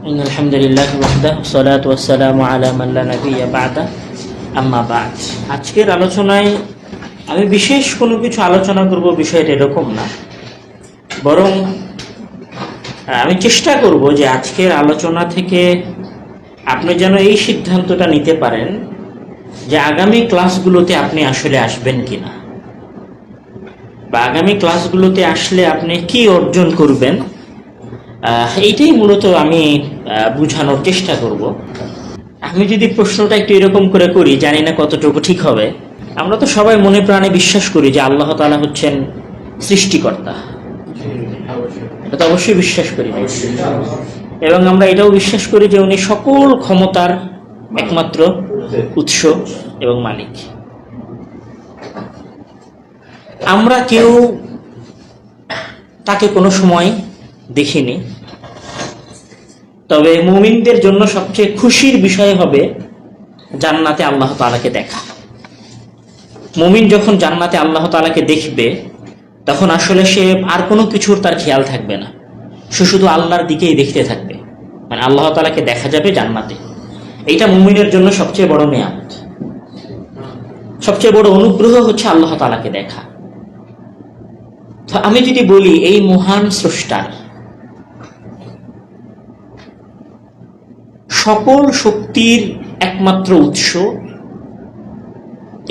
আলহামদুলিল্লাহ ওয়াহদাহু ওয়াসসালাতু ওয়াসসালামু আলা মান লা নাবিয়্যা বা'দা আম্মা বা'দ। আজকের আলোচনায় আমি বিশেষ কোনো কিছু আলোচনা করব বিষয়টা এরকম না, বরং আমি চেষ্টা করব যে আজকের আলোচনা থেকে আপনি যেন এই সিদ্ধান্তটা নিতে পারেন যে আগামী ক্লাসগুলোতে আপনি আসলে আসবেন কিনা, বা আগামী ক্লাসগুলোতে আসলে আপনি কি অর্জন করবেন। এইটাই মূলত আমি বুঝানোর চেষ্টা করব। আমি যদি প্রশ্নটা একটু এরকম করে করি, জানি না কতটুকু ঠিক হবে। আমরা তো সবাই মনে প্রাণে বিশ্বাস করি যে আল্লাহ তাআলা হচ্ছেন সৃষ্টিকর্তা, এটা তো অবশ্যই বিশ্বাস করি, এবং আমরা এটাও বিশ্বাস করি যে উনি সকল ক্ষমতার একমাত্র উৎস এবং মালিক। আমরা কেউ তাকে কোনো সময় দেখিনি, তবে মুমিনদের জন্য সবচেয়ে খুশির বিষয় হবে জান্নাতে আল্লাহ তাআলাকে দেখা। মুমিন যখন জান্নাতে আল্লাহ তাআলাকে দেখবে, তখন আসলে সে আর কোনো কিছুর তার খেয়াল থাকবে না, সে শুধু আল্লাহর দিকেই দেখতে থাকবে। মানে আল্লাহ তাআলাকে দেখা যাবে জান্নাতে, এইটা মুমিনের জন্য সবচেয়ে বড় নেয়ামত, সবচেয়ে বড় অনুগ্রহ হচ্ছে আল্লাহ তাআলাকে দেখা। তো আমি যদি বলি এই মহান স্রষ্টার সকল শক্তির একমাত্র উৎস,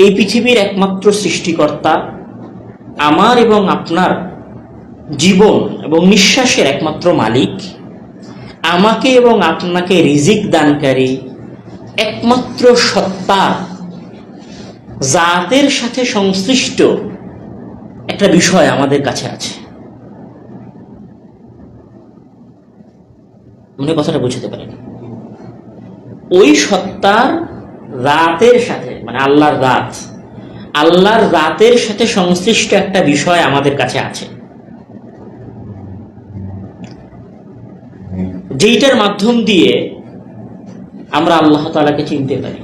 এই পৃথিবীর একমাত্র সৃষ্টিকর্তা, আমার এবং আপনার জীবন এবং নিঃশ্বাসের একমাত্র মালিক, আমাকে এবং আপনাকে রিজিক দানকারী একমাত্র সত্তা, জাতের সাথে সংশ্লিষ্ট একটা বিষয় আমাদের কাছে আছে। মনে কথাটা বুঝতে পারেন? ওই সত্তার রাতের সাথে, মানে আল্লাহর রাত, আল্লাহর রাতের সাথে সংশ্লিষ্ট একটা বিষয় আমাদের কাছে আছে, যেইটার মাধ্যম দিয়ে আমরা আল্লাহ তাআলাকে চিনতে পারি।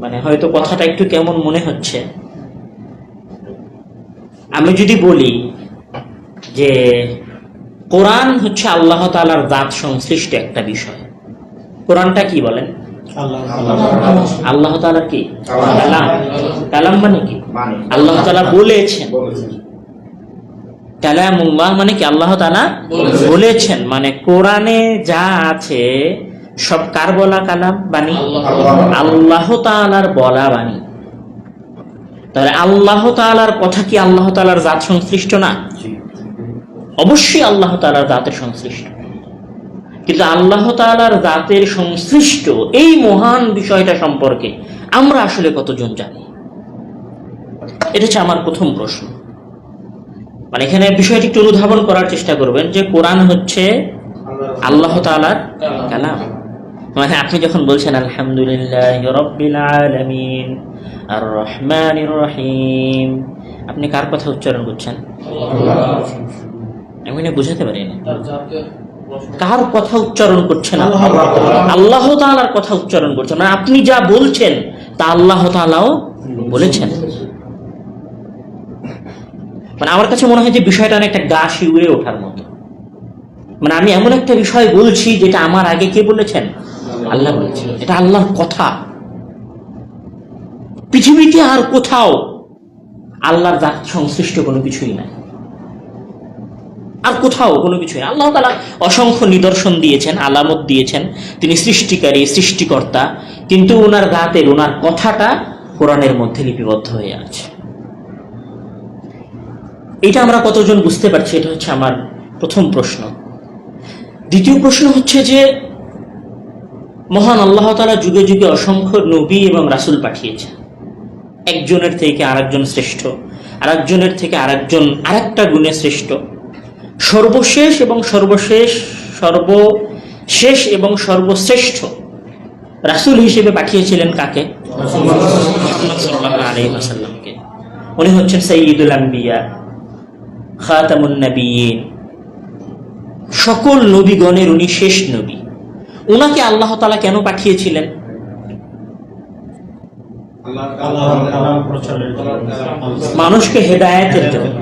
মানে হয়তো কথাটা একটু কেমন মনে হচ্ছে, আমি যদি বলি যে কোরআন হচ্ছে আল্লাহ তাআলার জাত সংশ্লিষ্ট একটা বিষয়। কোরআনটা কি বলেন? আল্লাহ তাআলার কি কালাম। কালাম মানে কি? আল্লাহ তাআলা বলেছেন। কালামুল্লাহ মানে কি? আল্লাহ তাআলা বলেছেন। মানে কোরআনে যা আছে সব কার বলা কালাম, বাণী? আল্লাহ তাআলার বলা বাণী। তাহলে আল্লাহ তাআলার কথা কি আল্লাহ তাআলার জাত সংশ্লিষ্ট না? অবশ্যই আল্লাহ তাআলার জাতের সংশ্লিষ্ট। কিন্তু আল্লাহ তাআলার জাতের সংশ্লিষ্ট এই মহান বিষয়টা সম্পর্কে আমরা আসলে কতজন জানি? এটা হচ্ছে আমার প্রথম প্রশ্ন। মানে এখানে বিষয়টি একটু অনুধাবন করার চেষ্টা করবেন যে কোরআন হচ্ছে আল্লাহ তাআলার কালাম। মানে আপনি যখন বলছেন আলহামদুলিল্লাহি রাব্বিল আলামিন আর রহমানির রহিম, আপনি কার কথা উচ্চারণ করছেন? আমি না বুঝাতে পারি না। কার কথা উচ্চারণ করছেন? আল্লাহ তাআলার কথা উচ্চারণ করছেন। মানে আপনি যা বলছেন তা আল্লাহ তাআলাও বলেছেন। মানে আমার কাছে মনে হয় যে বিষয়টা অনেকটা গা শিউরে ওঠার মতো। মানে আমি এমন একটা বিষয় বলছি যেটা আমার আগে কে বলেছেন? আল্লাহ বলেছেন। এটা আল্লাহর কথা। পৃথিবীতে আর কোথাও আল্লাহর জাত সংশ্লিষ্ট কোনো কিছুই নাই, আর কোথাও কোনো কিছুই নাই। আল্লাহ তাআলা অসংখ্য নিদর্শন দিয়েছেন, আলামত দিয়েছেন, তিনি সৃষ্টিকারী, সৃষ্টিকর্তা, কিন্তু ওনার জাতের, ওনার কথাটা কোরআনের মধ্যে লিপিবদ্ধ হয়ে আছে। এটা আমরা কতজন বুঝতে পারছি? এটা হচ্ছে আমার প্রথম প্রশ্ন। দ্বিতীয় প্রশ্ন হচ্ছে যে মহান আল্লাহ তাআলা যুগে যুগে অসংখ্য নবী এবং রাসূল পাঠিয়েছেন। একজনের থেকে আরেকজন শ্রেষ্ঠ, আরেকজনের থেকে আরেকজন আরেকটা গুণে শ্রেষ্ঠ। সর্বশেষ এবং সর্বশেষ এবং সর্বশ্রেষ্ঠ রাসূল হিসেবে পাঠিয়েছিলেন কাকে? মুহাম্মদ সাল্লাল্লাহু আলাইহি ওয়াসাল্লামকে। উনি হচ্ছেন সাইয়্যিদুল আম্বিয়া, খাতামুন নবিয়্যিন, সকল নবীগণের উনি শেষ নবী। উনাকে আল্লাহ তাআলা কেন পাঠিয়েছিলেন? মানুষকে হেদায়েতের জন্য।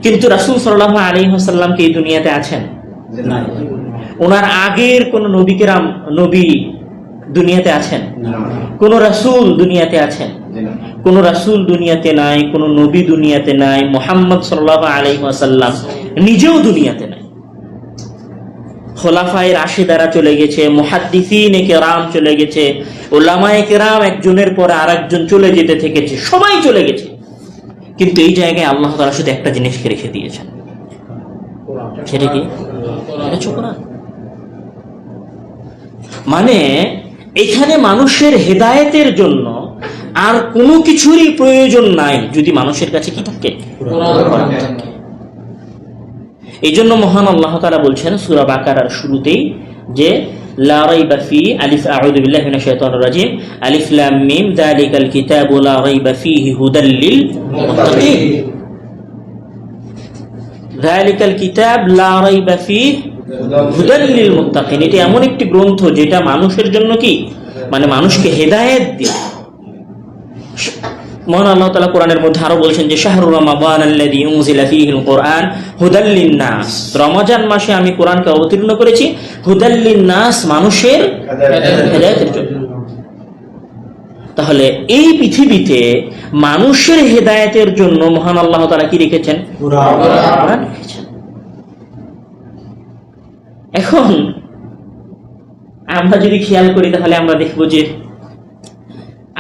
কিন্তু রাসূল সাল্লাল্লাহু আলাইহি ওয়াসাল্লাম কি এই দুনিয়াতে আছেন? ওনার আগের কোন নবী দুনিয়াতে আছেন? কোন রাসূল দুনিয়াতে আছেন? কোন রাসূল দুনিয়াতে নাই, কোন নবী দুনিয়াতে নাই, মুহাম্মদ সাল্লাল্লাহু আলাইহি ওয়াসাল্লাম নিজেও দুনিয়াতে নাই। খোলাফায়ে রাশিদারা চলে গেছে, মুহাদ্দিসিনে কেরাম চলে গেছে, উলামায়ে কেরাম একজনের পরে আরেকজন চলে যেতে থেকেছে, সবাই চলে গেছে। কিন্তু এই জায়গায় আল্লাহ তাআলা শুধু একটা জিনিসকে রেখে দিয়েছেন, সেটা কি? এটা কোরআন। মানে এখানে মানুষের হেদায়েতের জন্য আর কোনো কিছুরই প্রয়োজন নাই যদি মানুষের কাছে কি থাকে? কোরআন থাকে। এই জন্য মহান আল্লাহ তাআলা বলছেন সূরা বাকারার শুরুতেই যে লা রাইবা ফি আলিফ আউযু বিল্লাহি মিনাশ শাইতানির রাজিম আলিফ লাম মিম যালিকাল কিতাবু লা রাইবা ফীহি হুদাল লিল মুত্তাকিন। যালিকাল কিতাব লা রাইবা ফীহি হুদাল লিল মুত্তাকিন, এটা এমন একটি গ্রন্থ যেটা মানুষের জন্য কি, মানে মানুষকে হেদায়েত দিয়ে। মহান আল্লাহ তাআলা কোরআনের মধ্যে আরো বলছেন যে শাহরুর রমাদান আল্লাযী উনজিলা ফীহিল কুরআন হুদাল লিন-নাস, রমজান মাসে আমি কোরআনকে অবতীর্ণ করেছি হুদাল লিন-নাস, মানুষের হেদায়েতের জন্য। তাহলে এই পৃথিবীতে মানুষের হেদায়েতের জন্য মহান আল্লাহ তাআলা কি রেখেছেন? কোরআন রেখেছেন। এখন আমরা যদি খেয়াল করি তাহলে আমরা দেখব যে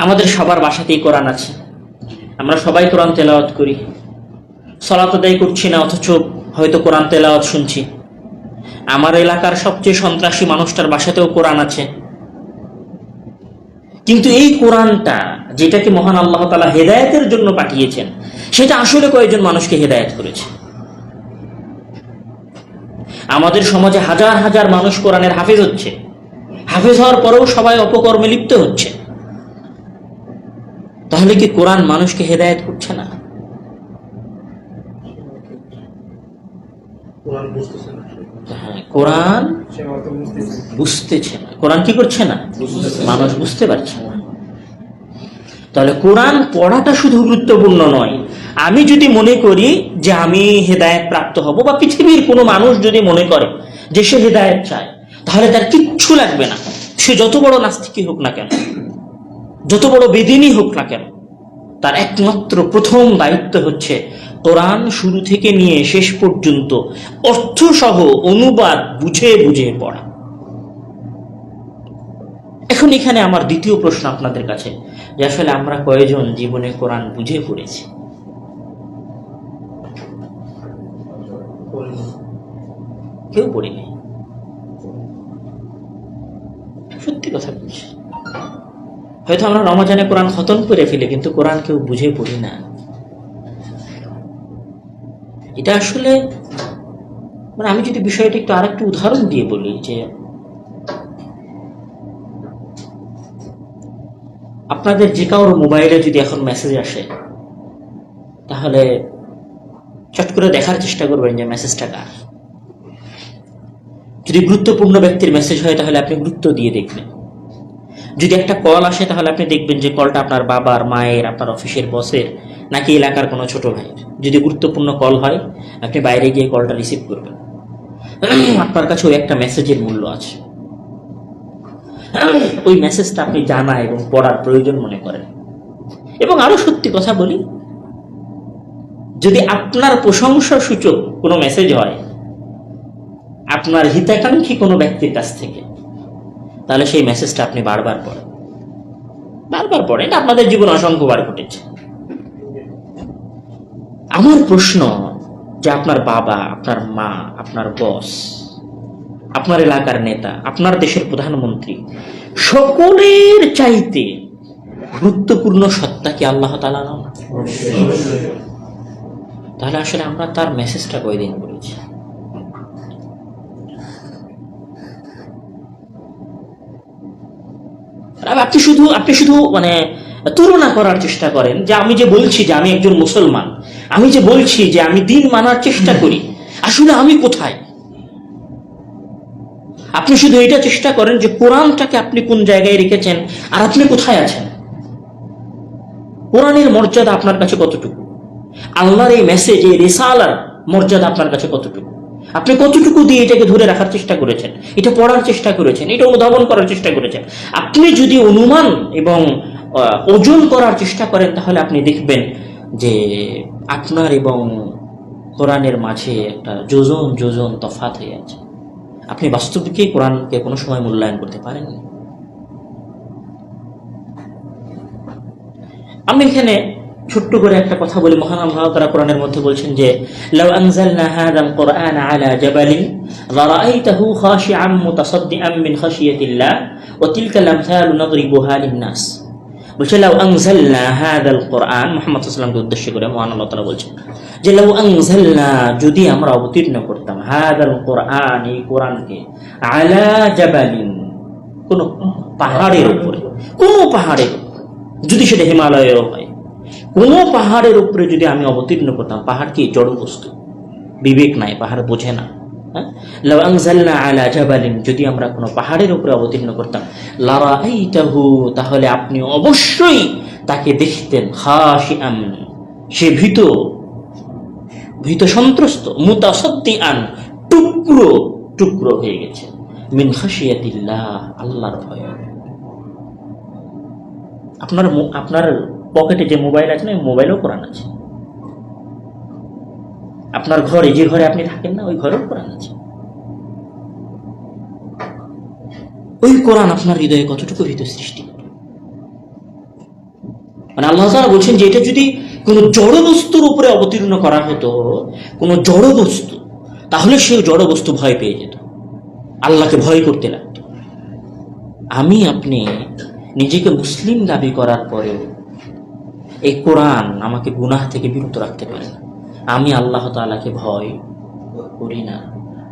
আমাদের সবার বাসাতেই কোরআন আছে, আমরা সবাই কোরআন তেলাওয়াত করি, সালাত আদায় করছি না অথচ হয়তো কোরআন তেলাওয়াত শুনছি। আমার এলাকার সবচেয়ে সন্ত্রাসী মানুষটার বাসাতেও কোরআন আছে। কিন্তু এই কোরআনটা যেটাকে মহান আল্লাহ তাআলা হেদায়েতের জন্য পাঠিয়েছেন, সেটা আসলে কয়েকজন মানুষকে হেদায়েত করেছে? আমাদের সমাজে হাজার হাজার মানুষ কোরআনের হাফেজ হচ্ছে, হাফেজ হওয়ার পরেও সবাই অপকর্মে লিপ্ত হচ্ছে। তাহলে কি কোরআন মানুষকে হেদায়েত করছে না? কোরআন বুঝতেছে না। কোরআন কি করছে না? মানুষ বুঝতে পারছে না। তাহলে কোরআন পড়াটা শুধু গুরুত্বপূর্ণ নয়। আমি যদি মনে করি যে আমি হেদায়েত প্রাপ্ত হব, বা পৃথিবীর কোনো মানুষ যদি মনে করে যে সে হেদায়েত চায়, তাহলে তার কিচ্ছু লাগবে না। সে যত বড় নাস্তিকই হোক না কেন, যত বড় বেদিনী হোক না কেন, তার একমাত্র প্রথম দায়িত্ব হচ্ছে কোরআন শুরু থেকে নিয়ে শেষ পর্যন্ত অর্থসহ অনুবাদ বুঝে বুঝে পড়া। এখন এখানে আমার দ্বিতীয় প্রশ্ন আপনাদের কাছে, যে আসলে আমরা কয়জন জীবনে কোরআন বুঝে পড়েছি? কেউ পড়িনি। সত্যি কথা বলছি, হয়তো আমরা রমজানে কোরআন খতম করে ফেলি, কিন্তু কোরআন কেউ বুঝে পড়ি না। এটা আসলে মানে আমি যদি বিষয়টা একটু আরেকটু উদাহরণ দিয়ে বলি, যে আপনাদের যে কারোর মোবাইলে যদি এখন মেসেজ আসে, তাহলে চট করে দেখার চেষ্টা করবেন যে মেসেজটা কার। যদি গুরুত্বপূর্ণ ব্যক্তির মেসেজ হয় তাহলে আপনি গুরুত্ব দিয়ে দেখবেন। যদি একটা কল আসে তাহলে আপনি দেখবেন যে কলটা আপনার বাবার, মায়ের, আপনার অফিসের বসের, নাকি এলাকার কোনো ছোট ভাইয়ের। যদি গুরুত্বপূর্ণ কল হয় আপনি বাইরে গিয়ে কলটা রিসিভ করবেন। আপনার কাছে ওই একটা মেসেজের মূল্য আছে, ওই মেসেজটা আপনি জানা এবং পড়ার প্রয়োজন মনে করেন। এবং আরো সত্যি কথা বলি, যদি আপনার প্রশংসা সূচক কোনো মেসেজ হয় আপনার হিতাকাঙ্ক্ষী কোনো ব্যক্তির কাছ থেকে, তাহলে সেই মেসেজটা আপনি বারবার পড়েন, বারবার পড়েন। এটা আপনাদের জীবনে অসংখ্যবার ঘটেছে। আমার প্রশ্ন যে আপনার বাবা, আপনার মা, আপনার বস, আপনার এলাকার নেতা, আপনার দেশের প্রধানমন্ত্রী, সকলের চাইতে গুরুত্বপূর্ণ সত্তা কি আল্লাহ তাআলা না? তাহলে আসলে আমরা তার মেসেজটা কয়দিন পড়েছি? আপনি শুধু মানে তুলনা করার চেষ্টা করেন যে আমি যে বলছি যে আমি একজন মুসলমান, আমি যে বলছি যে আমি দিন মানার চেষ্টা করি, আসলে আমি কোথায়? আপনি শুধু এটা চেষ্টা করেন যে কোরআনটাকে আপনি কোন জায়গায় রেখেছেন আর আপনি কোথায় আছেন। কোরআনের মর্যাদা আপনার কাছে কতটুকু? আল্লাহর এই মেসেজ, এই রিসালার মর্যাদা আপনার কাছে কতটুকু? আপনি কতটুকু দিয়ে এটাকে ধরে রাখার চেষ্টা করেছেন, এটা পড়ার চেষ্টা করেছেন, এটা অনুধাবন করার চেষ্টা করেছেন? আপনি যদি অনুমান এবং ওজন করার চেষ্টা করেন, তাহলে আপনি দেখবেন যে আপনার এবং কোরআনের মাঝে একটা যোজন যোজন তফাৎ হয়ে আছে। আপনি বাস্তবিকই কোরআনকে কোনো সময় মূল্যায়ন করতে পারেননি। আমি এখানে ছোট্ট করে একটা কথা বলি। মহান আল্লাহ তাআলা কোরআনের মধ্যে বলছেন যে লাউ আনজালনা হাযাল কুরআন আলা জাবালিন লারাআইতাহু খাশিআম মুতাসাদ্দিআম মিন খাশিয়াতিল্লাহ ওয়া তিলকাল আমসালু নাদরিবুহা লিন-নাস। বলছে লাউ আনজালনা হাযাল কুরআন, মুহাম্মদ সাল্লাল্লাহু আলাইহি ওয়াসাল্লামকে উদ্দেশ্য করে মহান আল্লাহ তাআলা বলছেন যে লাউ আনজালনা, যদি আমরা অবতীর্ণ করতাম, হাযাল কুরআন, এই কোরআনকে, আলা জাবালিন, কোন পাহাড়ের উপরে, কোন পাহাড়ের উপরে, যদি সেটা হিমালয়েও হয়, কোন পাহাড়ের উপরে যদি আমি অবতীর্ণ করতাম। পাহাড় কি? জড় বস্তু, বিবেক নাই, পাহাড় বোঝে না। লাউ আনজালনা আলা জাবালিন, যদি আমরা কোনো পাহাড়ের উপরে অবতীর্ণ করতাম, লারাআইতাহু, তাহলে আপনি অবশ্যই তাকে দেখতেন, খাশিআম, সে ভীত সন্ত্রস্ত, মুতাসাদ্দিআন, টুকরো টুকরো হয়ে গেছে, মিন খাশিয়াতিল্লাহ, আল্লাহর ভয়ে। আপনার পকেটে যে মোবাইল আছে না, ওই মোবাইলেও কোরআন আছে। আপনার ঘরে, যে ঘরে আপনি থাকেন না, ওই ঘরেও কোরআন আছে। ওই কোরআন আপনার হৃদয়ে কতটুকু ভীত সৃষ্টি করে। মানে আল্লাহ তাআলা বলছেন যে এটা যদি কোনো জড় বস্তুর উপরে অবতীর্ণ করা হতো, কোনো জড় বস্তু, তাহলে সে জড় বস্তু ভয় পেয়ে যেত, আল্লাহকে ভয় করতে লাগত। আমি আপনি নিজেকে মুসলিম দাবি করার পরেও এই কোরআন আমাকে গুনাহ থেকে বিরত রাখতে পারে না। আমি আল্লাহ তাআলাকে ভয় করি না,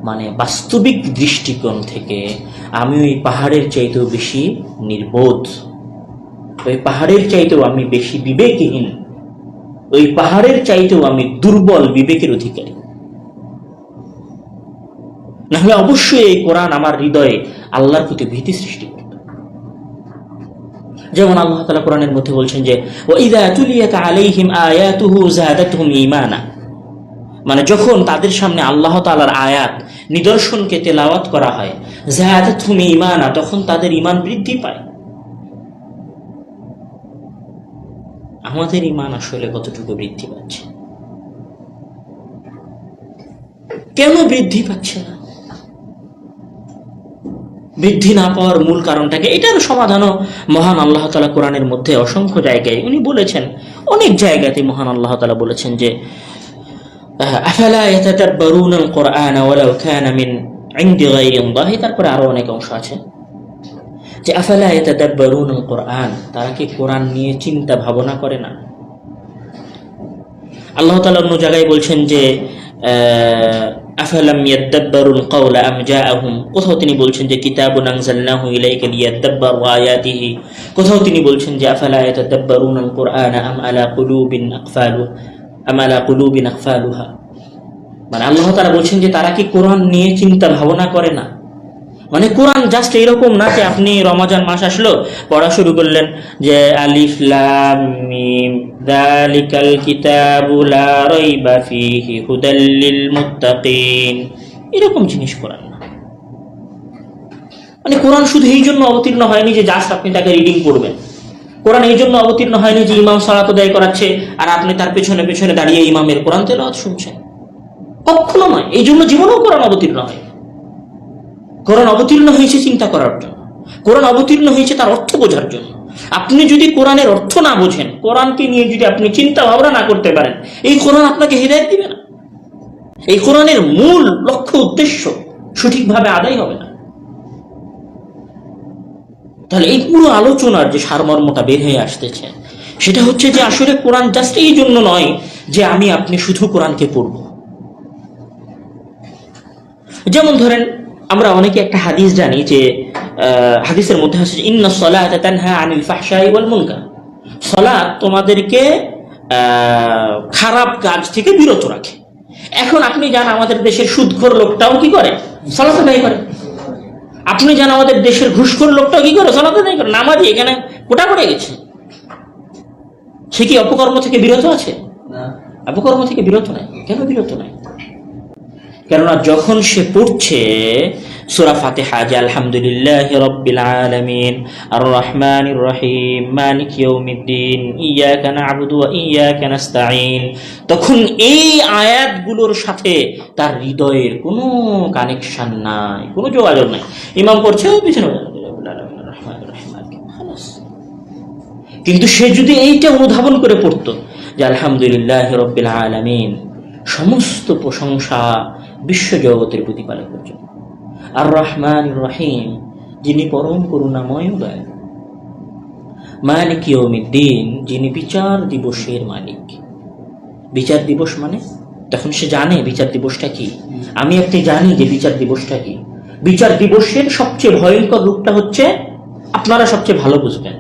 মানে বাস্তবিক দৃষ্টিকোণ থেকে আমি ওই পাহাড়ের চাইতেও বেশি নির্বোধ, ওই পাহাড়ের চাইতেও আমি বেশি বিবেকহীন, ওই পাহাড়ের চাইতেও আমি দুর্বল বিবেকের অধিকারী। নাহলে অবশ্যই এই কোরআন আমার হৃদয়ে আল্লাহর প্রতি ভীতি সৃষ্টি করত। যেমন আল্লাহ তাআলা কোরআনের মধ্যে বলছেন যে ওয়াইযা তুলিয়াত আলাইহিম আয়াতুহু যাদাতহুম ঈমানা, মানে যখন তাদের সামনে আল্লাহ তাআলার আয়াত, নিদর্শনকে তেলাওয়াত করা হয়, যাদাতহুম ঈমানা, তখন তাদের ঈমান বৃদ্ধি পায়। আমাদের ঈমান আসলে কতটুকু বৃদ্ধি পাচ্ছে? কেন বৃদ্ধি পাচ্ছে না? বৃদ্ধি না পাওয়ার মূল কারণটাকে, এটার সমাধানও মহান আল্লাহ তাআলা কোরআনের মধ্যে অসংখ্য জায়গায় উনি বলেছেন। অনেক জায়গাতে মহান আল্লাহ তাআলা বলেছেন যে আফালা ইয়াতাদাব্বারুনাল কুরআনা ওয়ালাউ কানা মিন ইনদি গায়রিল্লাহি, তারপরে আরো অনেক অংশ আছে যে আফালা ইয়াতাদাব্বারুনাল কুরআন, তারা কি কোরআন নিয়ে চিন্তা ভাবনা করে না? আল্লাহ তাআলা অন্য জায়গায় বলছেন যে আফালাম ইয়াদাব্বারুল কাওলা আম জাআহুম, কোথাও তিনি বলছেন যে কিতাবুন আনজালনাহু ইলাইকা লিয়াদাব্বারু আয়াতিহি, কোথাও তিনি বলছেন যে আফালা ইয়াতাদাব্বারুনাল কুরআনা আম আলা কুলুবিন আকফালুহা। মানে আল্লাহ তাআলা বলছেন যে তারা কি কোরআন নিয়ে চিন্তা ভাবনা করে না? মানে কোরআন জাস্ট এরকম না যে আপনি রমজান মাস আসলো, পড়া শুরু করলেন যে আলিফ লাম মিম যালিকাল কিতাবু লা রাইবা ফীহি হুদাল লিল মুত্তাকিন, এরকম জিনিস কোরআন না। মানে কোরআন শুধু এই জন্য অবতীর্ণ হয়নি যে জাস্ট আপনি তাকে রিডিং করবেন। কোরআন এই জন্য অবতীর্ণ হয়নি যে ইমাম সালাত আদায় করাচ্ছে আর আপনি তার পেছনে পেছনে দাঁড়িয়ে ইমামের কোরআন তেলাওয়াত শুনছেন, কখনো নয়। এই জন্য জীবনেও কোরআন অবতীর্ণ হয়। কোরআন অবতীর্ণ হয়েছে চিন্তা করার জন্য, কোরআন অবতীর্ণ হয়েছে তার অর্থ বোঝার জন্য। আপনি যদি কোরআনের অর্থ না বোঝেন, কোরআনকে নিয়ে যদি আপনি চিন্তা ভাবনা না করতে পারেন, এই কোরআন আপনাকে হেদায়েত দিবে না। এই কোরআনের মূল লক্ষ্য উদ্দেশ্য সঠিকভাবে আদায় হবে না। তাহলে এই পুরো আলোচনার যে সারমর্মটা বের হয়ে আসতেছে, সেটা হচ্ছে যে আসলে কোরআন জাস্ট এই জন্য নয় যে আমি আপনি শুধু কোরআনকে পড়ব। যেমন ধরেন আমরা অনেকে একটা হাদিস জানি যে হাদিসের মধ্যে আছে ইন্নাস সালাতা তানহা আনিল ফাহশাই ওয়াল মুনকার, সালাত তোমাদেরকে খারাপ কাজ থেকে বিরত রাখে। এখন আপনি জান আমাদের দেশের সুদখোর লোকটাও কি করে? সালাত আদায় করে। আপনি জান আমাদের দেশের ঘুষখোর লোকটাও কি করে? সালাত আদায় করে। নামাজি এখানে কোটা পড়ে গেছে, সে কি অপকর্ম থেকে বিরত আছে? অপকর্ম থেকে বিরত নাই। কেন বিরত নাই? কেননা যখন সে পড়ছে সূরা ফাতিহা, যে আলহামদুলিল্লাহি রাব্বিল আলামিন আর রহমানির রহিম মালিকি ইয়াউমিদ্দিন ইয়াকা না'বুদু ওয়া ইয়াকা নাস্তাঈন, তখন এই আয়াতগুলোর সাথে তার হৃদয়ের কোনো কানেকশন নাই, কোনো যোগাযোগ নাই। ইমাম পড়ছে পিছনে কিন্তু সে যদি এইটা অনুধাবন করে পড়তো যে আলহামদুলিল্লাহি রাব্বিল আলামিন, সমস্ত প্রশংসা বিশ্বজগতের প্রতিপালকের জন্য, আর রহমানির রহিম, যিনি পরম করুণাময় দয়ালু, মালিক ইয়াউমিদ্দিন, যিনি বিচার দিবসের মালিক। বিচার দিবস মানে তখন সে জানে বিচার দিবসটা কি। আমি একটি জানি যে বিচার দিবসটা কি। বিচার দিবসের সবচেয়ে ভয়ঙ্কর রূপটা হচ্ছে, আপনারা সবচেয়ে ভালো বুঝবেন,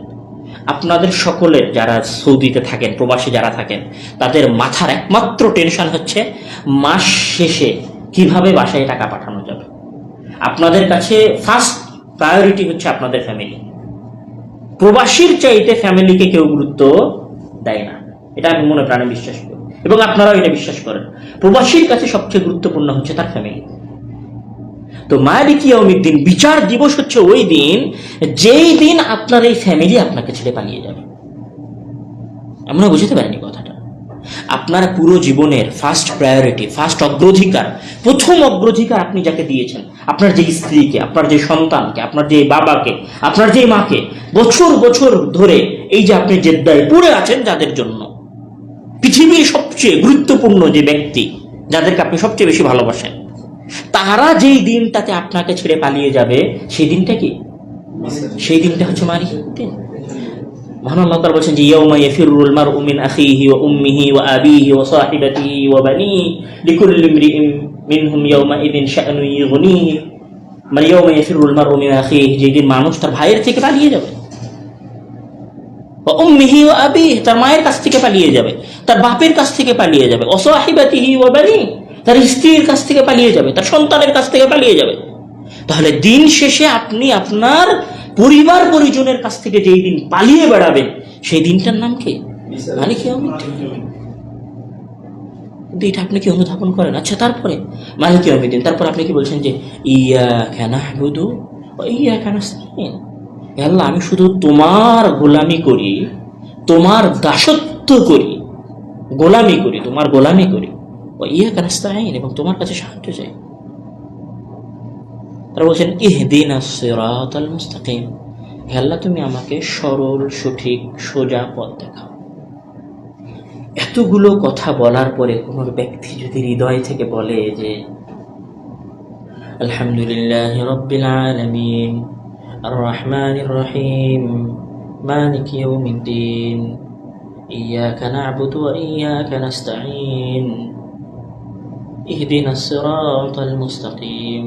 আপনাদের সকলের যারা সৌদিতে থাকেন, প্রবাসী যারা থাকেন, তাদের মাথার একমাত্র টেনশন হচ্ছে মাস শেষে কিভাবে বাসায় টাকা পাঠানো যাবে। আপনাদের কাছে ফার্স্ট প্রায়োরিটি হচ্ছে আপনাদের ফ্যামিলি। প্রবাসীর চাইতে ফ্যামিলিকে কেউ গুরুত্ব দেয় না, এটা আমি মনে প্রাণে বিশ্বাস করি এবং আপনারাও এটা বিশ্বাস করেন। প্রবাসীর কাছে সবচেয়ে গুরুত্বপূর্ণ হচ্ছে তার ফ্যামিলি। তো মালিক ইয়াউমিদ্দিন, বিচার দিবস হচ্ছে ওই দিন যেই দিন আপনার এই ফ্যামিলি আপনাকে ছেড়ে পালিয়ে যাবে। আমরা বুঝতে পারিনি কথাটা। আপনার পুরো জীবনের ফার্স্ট প্রায়োরিটি, ফার্স্ট অগ্রাধিকার, প্রথম অগ্রাধিকার আপনি যাকে দিয়েছেন, আপনার যে স্ত্রীকে, আপনার যে সন্তানকে, আপনার যে বাবাকে, আপনার যে মাকে, বছর বছর ধরে এই যে আপনি জেদ্দায় পড়ে আছেন, যাদের জন্য, পৃথিবীর সবচেয়ে গুরুত্বপূর্ণ যে ব্যক্তি, যাদেরকে আপনি সবচেয়ে বেশি ভালোবাসেন, তারা যেই দিনটাতে আপনাকে ছেড়ে পালিয়ে যাবে, সেই দিনটা কি? সেই দিনটা হচ্ছে মালিক দিন। মহান আল্লাহ তাআলা বলেন যে ইয়াউমা ইয়াফিরুল মারউ মিন আখিহি ওয়া উম্মিহি ওয়া আবিহি ওয়া সাহিবাতিহি ওয়া বানিহি লিকুল্লি ইমরিইন মিনহুম ইয়াউমা ইযিন শা'নু ইউগনিহি। মানে ইয়াউমা ইয়াফিরুল মারউ মিন আখিহি, যেদিন মানুষ তার ভাইয়ের থেকে পালিয়ে যাবে, ওয়া উম্মিহি ওয়া আবিহি, তার মায়ের কাছ থেকে পালিয়ে যাবে, তার বাপের কাছ থেকে পালিয়ে যাবে, ওয়া সাহিবাতিহি ওয়া বানিহি, তার স্ত্রীর কাছ থেকে পালিয়ে যাবে, তার সন্তানের কাছ থেকে পালিয়ে যাবে। তাহলে দিন শেষে আপনি আপনার পরিবার পরিজনের কাছ থেকে যেই দিন পালিয়ে বেড়াবেন, সেই দিনটার নাম কি? মালিক ইয়াউমিদ্দিন। কিন্তু এটা আপনি কি অনুধাবন করেন? আচ্ছা, তারপরে মালিক ইয়াউমিদ্দিন, তারপর আপনি কি বলছেন যে ইয়াকা না'বুদু ওয়া ইয়াকা নাস্তাঈন, হে আল্লাহ, আমি শুধু তোমার গোলামি করি, তোমার দাসত্ব করি, গোলামি করি, তোমার গোলামি করি, ওয়া ইয়াকা নাস্তাঈন, এবং তোমার কাছে সাহায্য চাই। তারা বলছেন ইহদিনাস সিরাতাল মুস্তাকিম, হে আল্লাহ, তুমি আমাকে সরল, সঠিক, সোজা পথ দেখাও। এতগুলো কথা বলার পরে কোন ব্যক্তি যদি হৃদয় থেকে বলে যে আলহামদুলিল্লাহি রাব্বিল আলামিন আর রহমানির রহিম মালিকি ইয়াউমিদ্দিন ইয়াকা না'বুদু ওয়া ইয়াকা নাস্তাঈন ইহদিনাস সিরাতাল মুস্তাকিম,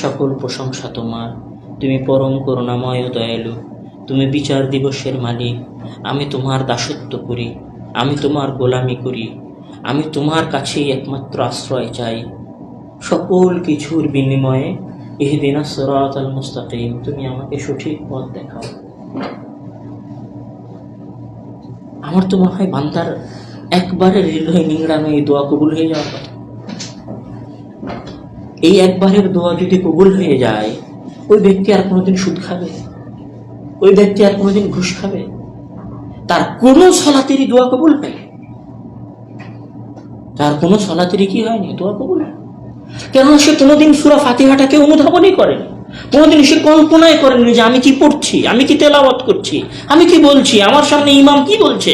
সকল প্রশংসা তোমার, তুমি পরম করুণাময় দয়ালু, তুমি বিচার দিবসের মালিক, আমি তোমার দাসত্ব করি, আমি তোমার গোলামি করি, আমি তোমার কাছেই একমাত্র আশ্রয় চাই, সকল কিছুর বিনিময়ে ইহদিনাস সিরাতাল মুস্তাকিম, তুমি আমাকে সঠিক পথ দেখাও। আমার তো মনে হয় বান্দার একবারের হৃদয় নিংড়ানো এই দোয়া কবুল হয়ে যাওয়ার কথা। এই একবারের দোয়া যদি কবুল হয়ে যায়, ওই ব্যক্তি আর কোনোদিন সুদ খাবে, ওই ব্যক্তি আর কোনোদিন ঘুষ খাবে, তার কোনো সলাতেরই দোয়া কবুল হয়, তার কোনো সলাতেরই কি হয়নি, দোয়া কবুল হয়। কেননা সে কোনোদিন সূরা ফাতিহাটাকে অনুধাবনই করেনি, কোনোদিন সে কল্পনাই করেনি যে আমি কি পড়ছি, আমি কি তেলাওয়াত করছি, আমি কি বলছি, আমার সামনে ইমাম কি বলছে।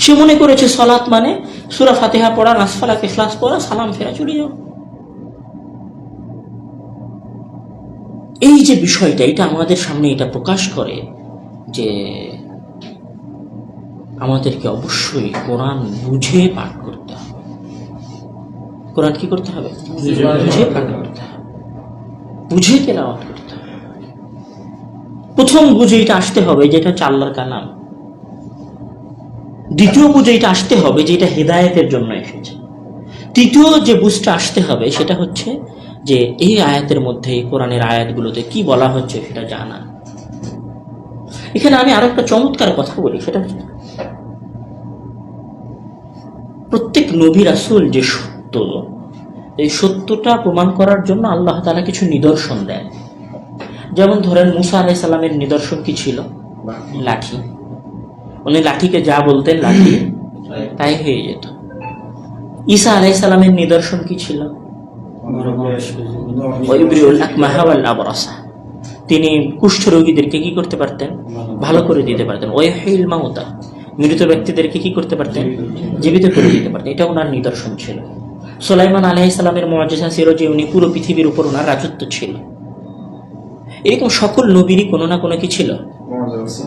সে মনে করেছে সালাত মানে সূরা ফাতিহা পড়া, নাস ফালাক ইখলাস পড়া, সালাম ফেরা, চলে যাও। এই যে বিষয়টা, এটা আমাদের সামনে এটা প্রকাশ করে যে আমাদেরকে অবশ্যই কোরআন বুঝে পাঠ করতে হবে। কোরআন কি করতে হবে? বুঝে পাঠ করতে হবে, বুঝে তেলাওয়াত করতে হবে। প্রথম বুঝে এটা আসতে হবে যেটা হচ্ছে আল্লাহর কালাম। দ্বিতীয় বুঝে এটা আসতে হবে যে এটা হেদায়েতের জন্য এসেছে। তৃতীয় যে বুঝটা আসতে হবে সেটা হচ্ছে যে এই আয়াতের মধ্যে, এই কোরআনের আয়াতগুলোতে কি বলা হচ্ছে সেটা জানা। এখানে আমি আরো একটা চমৎকার কথা বলি, সেটা হচ্ছে প্রত্যেক নবী রাসূল যে সত্য এই সত্যটা প্রমাণ করার জন্য আল্লাহ তাআলা কিছু নিদর্শন দেন। যেমন ধরেন মুসা আলাইহিস সালামের নিদর্শন কি ছিল? লাঠি। উনি লাঠিকে যা বলতেন লাঠি তাই হয়ে যেত। ঈসা আলাইহিস সালামের নিদর্শন কি ছিল? ওয়াইব্রিউল আকমাহা ওয়াল আবরাসা, তিনি কুষ্ঠ রোগীদেরকে কি করতে পারতেন? ভালো করে দিতে পারতেন। ওয়াইহিল মাউতা, মৃত ব্যক্তিদেরকে কি করতে পারতেন? জীবিত করে দিতে পারতেন। এটা ওনার নিদর্শন ছিল। সুলাইমান আলাইহিস সালামের মুআজিজা ছিল যে উনি পুরো পৃথিবীর উপর ওনার রাজত্ব ছিল। এরকম সকল নবীরই কোনো না কোনো কি ছিল?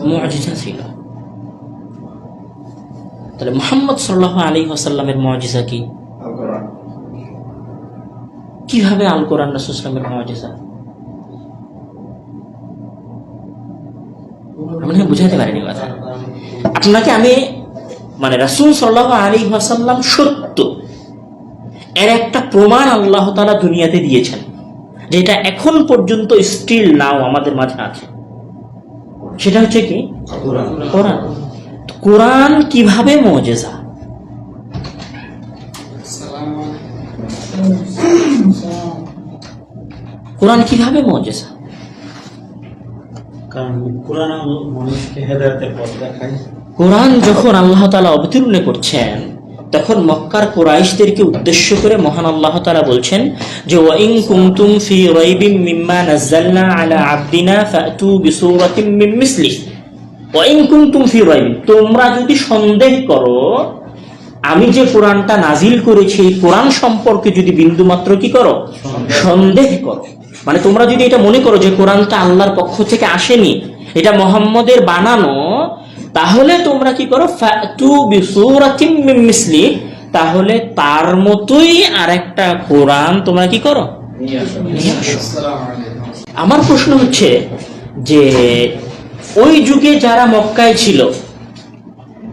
মুআজিজা ছিল। তাহলে মুহাম্মদ সাল্লাল্লাহু আলাইহি ওয়াসাল্লামের মুআজিজা কি? কিভাবে আল কোরআন রাসূল সাল্লাল্লাহু আলাইহি ওয়াসাল্লামের মুআজিজা? আমি বুঝাতে পারিনি কথা আপনাকে। আমি মানে রাসূল সাল্লাল্লাহু আলাইহি ওয়াসাল্লাম সত্য, এর একটা প্রমাণ আল্লাহ তাআলা দুনিয়াতে দিয়েছেন, যেটা এখন পর্যন্ত স্টিল নাও আমাদের মাঝে আছে। সেটা হচ্ছে কি? কোরআন। কোরআন কিভাবে মুআজিজা? কোরআন কিভাবে মুআজিজা? কারণ কোরআন মানুষকে হেদায়েতের পথ দেখায়। কোরআন যখন আল্লাহ তাআলা অবতীর্ণ করছেন তখন মক্কার কুরাইশদেরকে উদ্দেশ্য করে মহান আল্লাহ তাআলা বলছেন যে ওয়া ইন কুনতুম ফি রাইবিম মিম্মা নাযালনা আলা আবদিনা ফাতু বিসূরাতিন মিন মিসলি ওয়া ইন কুনতুম ফি রাইবিন, তোমরা যদি সন্দেহ করো আমি যে কোরআনটা নাজিল করেছি এই কোরআন সম্পর্কে যদি বিন্দুমাত্র কি করো? সন্দেহ করো, মানে তোমরা যদি এটা মনে করো যে কোরআনটা আল্লাহর পক্ষ থেকে আসেনি, এটা মুহাম্মদের বানানো, তাহলে তোমরা কি করো? ফাতু বিসূরাতিন মিন মিসলি, তাহলে তার মতোই আরেকটা কোরআন তোমরা কি করো? নিয়ে আসো। আমার প্রশ্ন হচ্ছে যে ওই যুগে যারা মক্কায় ছিল,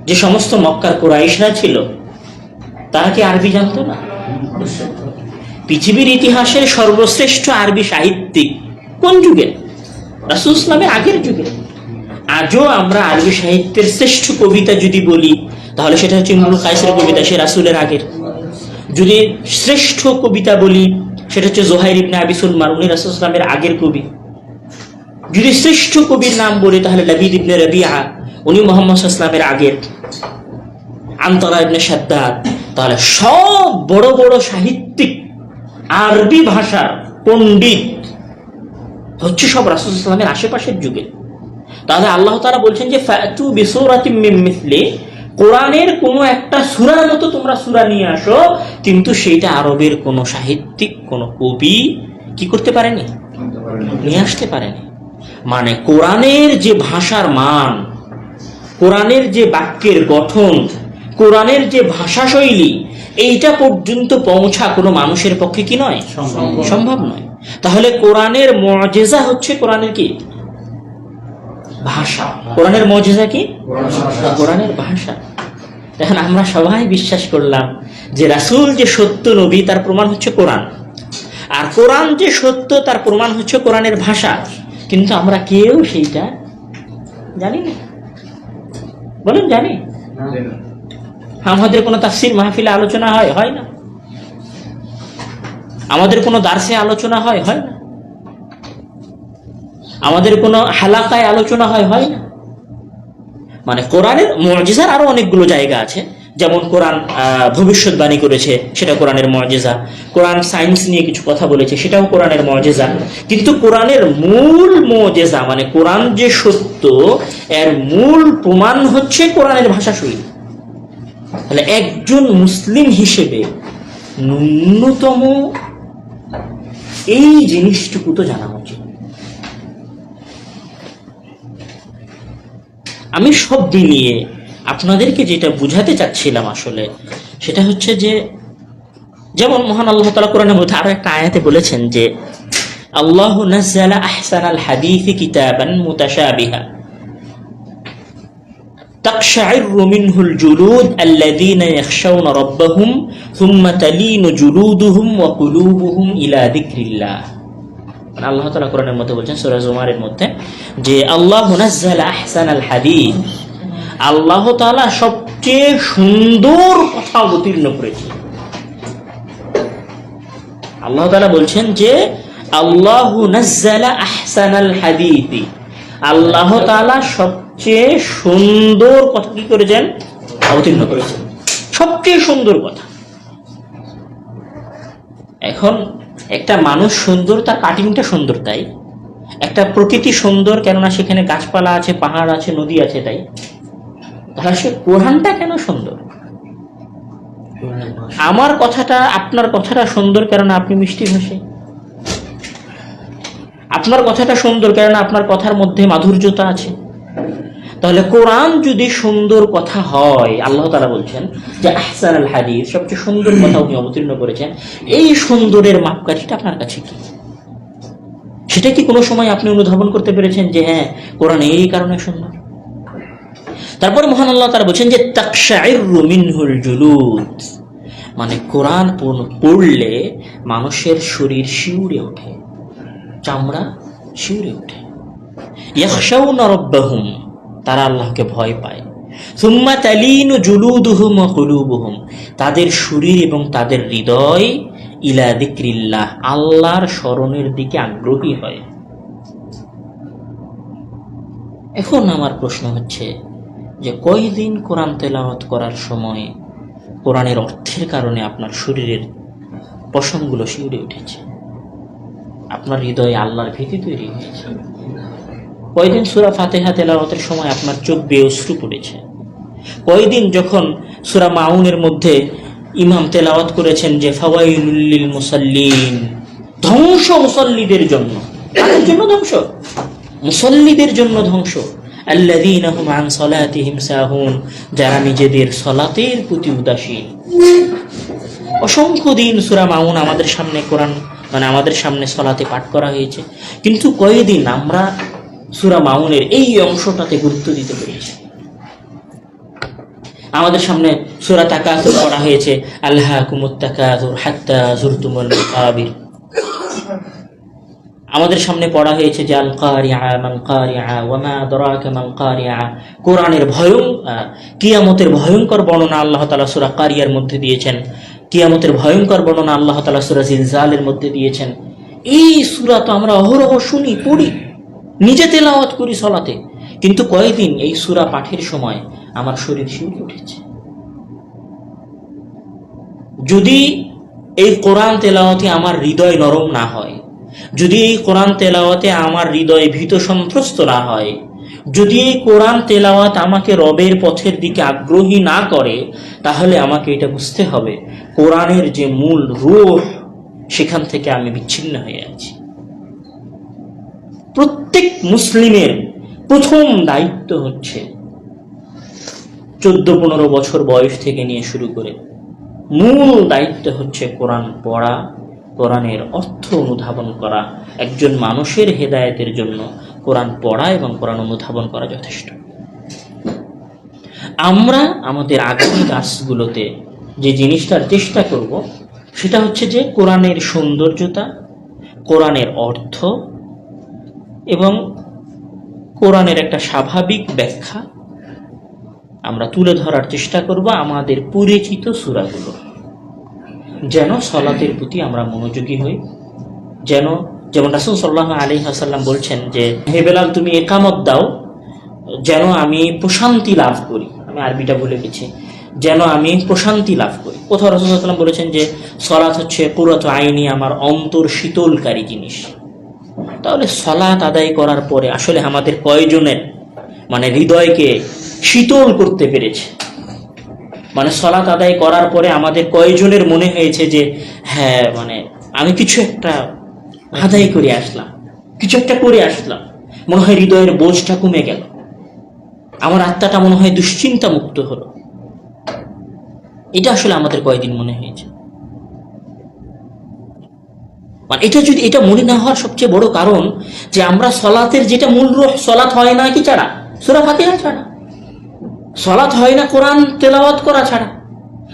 যে সমস্ত মক্কার কুরাইশরা ছিল, তারা কি আরবি জানতো না? পৃথিবীর ইতিহাসের সর্বশ্রেষ্ঠ আরবি সাহিত্যিক কোন যুগে? রাসূল ইসলামের আগের যুগে। আজও আমরা আরবি সাহিত্যের শ্রেষ্ঠ কবিতা যদি বলি তাহলে সেটা হচ্ছে ইমরুল কায়েসের কবিতা, সে রাসূলের আগের। যদি শ্রেষ্ঠ কবিতা বলি সেটা হচ্ছে জুহাইর ইবনে আবি সুলমান, উনি রাসূল ইসলামের আগের কবি। যদি শ্রেষ্ঠ কবির নাম বলি তাহলে লাবিদ ইবনে রাবিআ, উনি মুহাম্মদ সাল্লাল্লাহু আলাইহি ওয়াসাল্লামের আগের। আনতারা ইবনে শাদ্দাদ, তাহলে সব বড় বড় সাহিত্যিক আরবি ভাষার পণ্ডিত হচ্ছে সব রাসূল সাল্লাল্লাহু আলাইহি ওয়াসাল্লামের আশেপাশের যুগে। তাহলে আল্লাহ তাআলা বলছেন যে ফাতু বিসূরাতিন মিন মিসলি, কোরআনের কোনো একটা সূরার মতো তোমরা সূরা নিয়ে আসো, কিন্তু সেইটা আরবের কোনো সাহিত্যিক কোনো কবি কি করতে পারেনি? নিয়ে আসতে পারেনি। মানে কোরআনের যে ভাষার মান, কোরআনের যে বাক্যের গঠন, কোরআনের যে ভাষা শৈলী, এইটা পর্যন্ত পৌঁছা কোনো মানুষের পক্ষে কি নয়? সম্ভব নয়। তাহলে কোরআনের মুআজিজা হচ্ছে কোরআনের কি? ভাষা। কোরআনের মুআজিজা কি? কোরআনের ভাষা। এখন আমরা সবাই বিশ্বাস করলাম যে রাসূল যে সত্য নবী তার প্রমাণ হচ্ছে কোরআন, আর কোরআন যে সত্য তার প্রমাণ হচ্ছে কোরআনের ভাষা, কিন্তু আমরা কেউ সেইটা জানি না। বলেন জানি? আমাদের কোনো তাফসীর মাহফিলে আলোচনা হয় না। আমাদের কোনো দার্সে আলোচনা হয় না। আমাদের কোনো হালাকায় আলোচনা হয় না। মানে কোরআনের মুআজিজার আরো অনেকগুলো জায়গা আছে, যেমন কোরআন ভবিষ্যৎবাণী করেছে, সেটা কোরআনের মুআজিজা। কোরআন সায়েন্স নিয়ে কিছু কথা বলেছে, সেটাও কোরআনের মুআজিজা। কিন্তু কোরআনের মূল মুআজিজা মানে কোরআন যে সত্য, এর মূল প্রমাণ হচ্ছে কোরআনের ভাষা শৈলী। তাহলে একজন মুসলিম হিসেবে ন্যূনতম এই জিনিসটুকু তো জানা উচিত। আমি সব দিলিয়ে আপনাদেরকে যেটা বুঝাতে চাচ্ছিলাম আসলে সেটা হচ্ছে যে, যেমন মহান আল্লাহ তাআলা কোরআনের মধ্যে আরো একটা আয়াতে বলেছেন যে আল্লাহু নাযালা আহসানাল হাদীসি কিতাবান মুতাশাবিহা তাকশাইরু মিনহুল জুলুদ আল্লাযীনা ইয়াখশাউনা রাব্বাহুম সুম্মা তালিনু জুলুদুহুম ওয়া কুলুবুহুম ইলা যিকরিল্লাহ। আল্লাহ তাআলা কোরআনের মধ্যে বলছেন সূরা জুমারের মধ্যে যে আল্লাহু নাযালা আহসানাল হাদীস, আল্লাহ তাআলা সবচেয়ে সুন্দর কথা অবতীর্ণ করেছেন। আল্লাহ তাআলা বলছেন যে আল্লাহু নাজ্জালা আহসানাল হাদীথি, আল্লাহ তাআলা সবচেয়ে সুন্দর কথা কি করেছেন? অবতীর্ণ করেছেন, সবচেয়ে সুন্দর কথা। এখন একটা মানুষ সুন্দর, তার কাটিংটা সুন্দর, তাই একটা প্রকৃতি সুন্দর, কেননা সেখানে গাছপালা আছে, পাহাড় আছে, নদী আছে, তাই তাহলে সে কোরআনটা কেন সুন্দর? আমার কথাটা, আপনার কথাটা সুন্দর কেননা আপনি মিষ্টি ভাষী, আপনার কথাটা সুন্দর কেননা আপনার কথার মধ্যে মাধুর্যতা আছে। তাহলে কোরআন যদি সুন্দর কথা হয়, আল্লাহ তাআলা বলছেন যে আহসানুল হাদিস, সবচেয়ে সুন্দর কথা উনি অবতীর্ণ করেছেন, এই সুন্দরের মাপকাঠিটা আপনার কাছে কি? সেটা কি কোনো সময় আপনি অনুধাবন করতে পেরেছেন যে হ্যাঁ কোরআন এই কারণে সুন্দর? তারপরে মহান আল্লাহ তাআলা বলছেন যে তাকশাইরু মিনহুল জুলুদ, মানে কোরআন পড়লে মানুষের শরীর শিউরে ওঠে, চামড়া শিউরে ওঠে। ইয়াখশাউনা রাব্বাহুম, তারা আল্লাহকে ভয় পায়। সুম্মা তালিনু জুলুদুহুম ওয়া কুলুবুহুম, তাদের শরীর এবং তাদের হৃদয় ইলা যিকরিল্লাহ, আল্লাহর স্মরণের দিকে আগ্রহী হয়। এখন আমার প্রশ্ন হচ্ছে যে কয়দিন কোরআন তেলাওয়াত করার সময় কোরআনের অর্থের কারণে আপনার শরীরের পশমগুলো শিউরে উঠেছে, আপনার হৃদয়ে আল্লাহর ভীতি তৈরি হয়েছে? কয়দিন সূরা ফাতিহা তেলাওয়াতের সময় আপনার চোখ বেয়ে অশ্রু পড়েছে? কয়দিন যখন সূরা মাউনের মধ্যে ইমাম তেলাওয়াত করেছেন যে ফাওয়াইলুল লিল মুসাল্লিন, ধ্বংস মুসাল্লিদের জন্য, কাদের জন্য ধ্বংস? মুসাল্লিদের জন্য ধ্বংস। আল্লাযীনা হুম আন সালাতিহিম সাহুন, যারা নিজেদের সালাতের প্রতি উদাসীন। অসংখ্য দিন সূরা মাউন আমাদের সামনে কোরআন মানে আমাদের সামনে সালাতে পাঠ করা হয়েছে, কিন্তু কয়দিন আমরা সূরা মাউনের এই অংশটাতে গুরুত্ব দিতে পেরেছি? আমাদের সামনে সূরা তাকাসুর পড়া হয়েছে, আলহাকুমুত তাকাসুর হাত্তা যুরতুমুল মাকাবির। আমাদের সামনে পড়া হয়েছে যে আল কারিআ মাল কারিআ ওয়া মা আদরাকা মাল কারিআ। কোরআনের কিয়ামতের ভয়ঙ্কর বর্ণনা আল্লাহ তাআলা সূরা কারিয়ার মধ্যে দিয়েছেন, কিয়ামতের ভয়ঙ্কর বর্ণনা আল্লাহ তাআলা সূরা জিলজালের মধ্যে দিয়েছেন। এই সূরা তো আমরা অহরহ শুনি, পড়ি, নিজে তেলাওয়াত করি সালাতে, কিন্তু কয়দিন এই সূরা পাঠের সময় আমার শরীর শিউরে উঠেছে? যদি এই কোরআন তেলাওয়াতে আমার হৃদয় নরম না হয়, যদি এই কোরআন তেলাওয়াতে আমার হৃদয় ভীত সন্ত্রস্ত না হয়, যদি এই কোরআন তেলাওয়াত আমাকে রবের পথের দিকে আগ্রহী না করে, তাহলে আমাকে এটা বুঝতে হবে কোরআনের যে মূল রূহ, সেখান থেকে আমি বিচ্ছিন্ন হয়ে আছি। প্রত্যেক মুসলিমের প্রথম দায়িত্ব হচ্ছে 14-15 বছর বয়স থেকে নিয়ে শুরু করে মূল দায়িত্ব হচ্ছে কোরআন পড়া, কোরআনের অর্থ অনুধাবন করা। একজন মানুষের হেদায়েতের জন্য কোরআন পড়া এবং কোরআন অনুধাবন করা যথেষ্ট। আমরা আমাদের আগামী ক্লাসগুলোতে যে জিনিসটার চেষ্টা করব সেটা হচ্ছে যে কোরআনের সৌন্দর্যতা, কোরআনের অর্থ এবং কোরআনের একটা স্বাভাবিক ব্যাখ্যা আমরা তুলে ধরার চেষ্টা করব আমাদের পরিচিত সূরাগুলো, যেন সালাতের প্রতি আমরা মনোযোগী হই। যেমন রাসূল সাল্লাল্লাহু আলাইহি ওয়াসাল্লাম বলছেন যে হে বেলাল, তুমি ইকামত দাও যেন আমি প্রশান্তি লাভ করি। আমি আরবিটা ভুলে গেছি, যেন আমি প্রশান্তি লাভ করি। কোথাও রাসূল সাল্লাল্লাহু আলাইহি ওয়াসাল্লাম বলেছেন যে সালাত হচ্ছে কুরাতু আইনি, আমার অন্তর শীতলকারী জিনিস। তাহলে সালাত আদায় করার পরে আসলে আমাদের কয়জনের হৃদয়কে শীতল করতে পেরেছে? সালাত আদায় করার পরে আমাদের কয়জনের মনে হয়েছে যে হ্যাঁ আমি কিছু একটা আদায় করে আসলাম, কিছু একটা করে আসলাম, মনে হয় হৃদয়ের বোঝটা কমে গেল, আমার আত্মাটা মনে হয় দুশ্চিন্তা মুক্ত হলো। এটা আসলে আমাদের কয়দিন মনে হয়েছে? এটা মনে না হওয়ার সবচেয়ে বড় কারণ যে আমরা সলাতের যেটা মূল রূহ, সলাত হয় না কি ছাড়া? সূরা ফাতিহা ছাড়া সলাত হয় না, কোরআন তেলাওয়াত করা ছাড়া।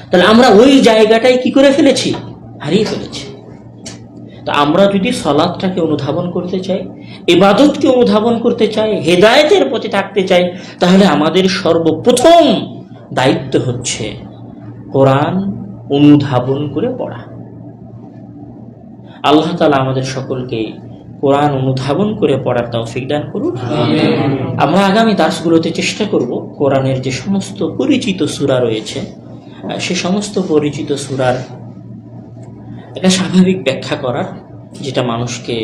তাহলে আমরা ওই জায়গাটায় কি করে ফেলেছি? হারিয়ে ফেলেছি। তো আমরা যদি সলাতটাকে অনুধাবন করতে চাই, ইবাদতকে অনুধাবন করতে চাই, হেদায়েতের প্রতি থাকতে চাই, তাহলে আমাদের সর্বপ্রথম দায়িত্ব হচ্ছে কোরআন অনুধাবন করে পড়া। আল্লাহ তাআলা আমাদের সকলকে কোরআন অনুধাবন করে পড়ার তৌফিক দান করুন। আমরা আগামী দার্সগুলোতে চেষ্টা করব কোরআনের যে সমস্ত পরিচিত সূরা রয়েছে সে সমস্ত পরিচিত সূরার একটা স্বাভাবিক ব্যাখ্যা করার, যেটা মানুষকে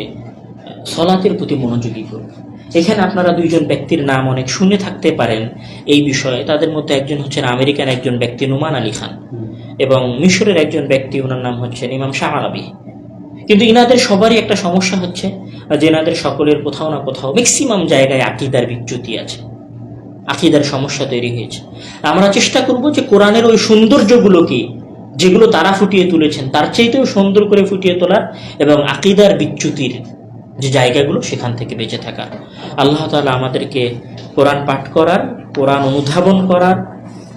সলাতের প্রতি মনোযোগী করবে। এখানে আপনারা দুইজন ব্যক্তির নাম অনেক শুনে থাকতে পারেন এই বিষয়ে। তাদের মধ্যে একজন হচ্ছেন আমেরিকান একজন ব্যক্তি নুমান আলী খান, এবং মিশরের একজন ব্যক্তি, ওনার নাম হচ্ছেন ইমাম শাহ আরাবী। কিন্তু ইনাদের সবারই একটা সমস্যা হচ্ছে যে এনাদের সকলের কোথাও না কোথাও ম্যাক্সিমাম জায়গায় আকীদার বিচ্যুতি আছে, আকীদার সমস্যা তৈরি হয়েছে। আমরা চেষ্টা করব যে কোরআনের ওই সৌন্দর্যগুলোকে, যেগুলো তারা ফুটিয়ে তুলেছেন, তার চাইতেও সুন্দর করে ফুটিয়ে তোলার, এবং আকীদার বিচ্যুতির যে জায়গাগুলো সেখান থেকে বেঁচে থাকার। আল্লাহ তাআলা আমাদেরকে কোরআন পাঠ করার, কোরআন অনুধাবন করার,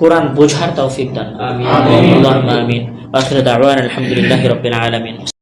কোরআন বোঝার তৌফিক দান করুন। আমিন। আল্লাহুম্মা আমিন। আখিরু দাওয়ানা আলহামদুলিল্লাহি রাব্বিল আলামিন।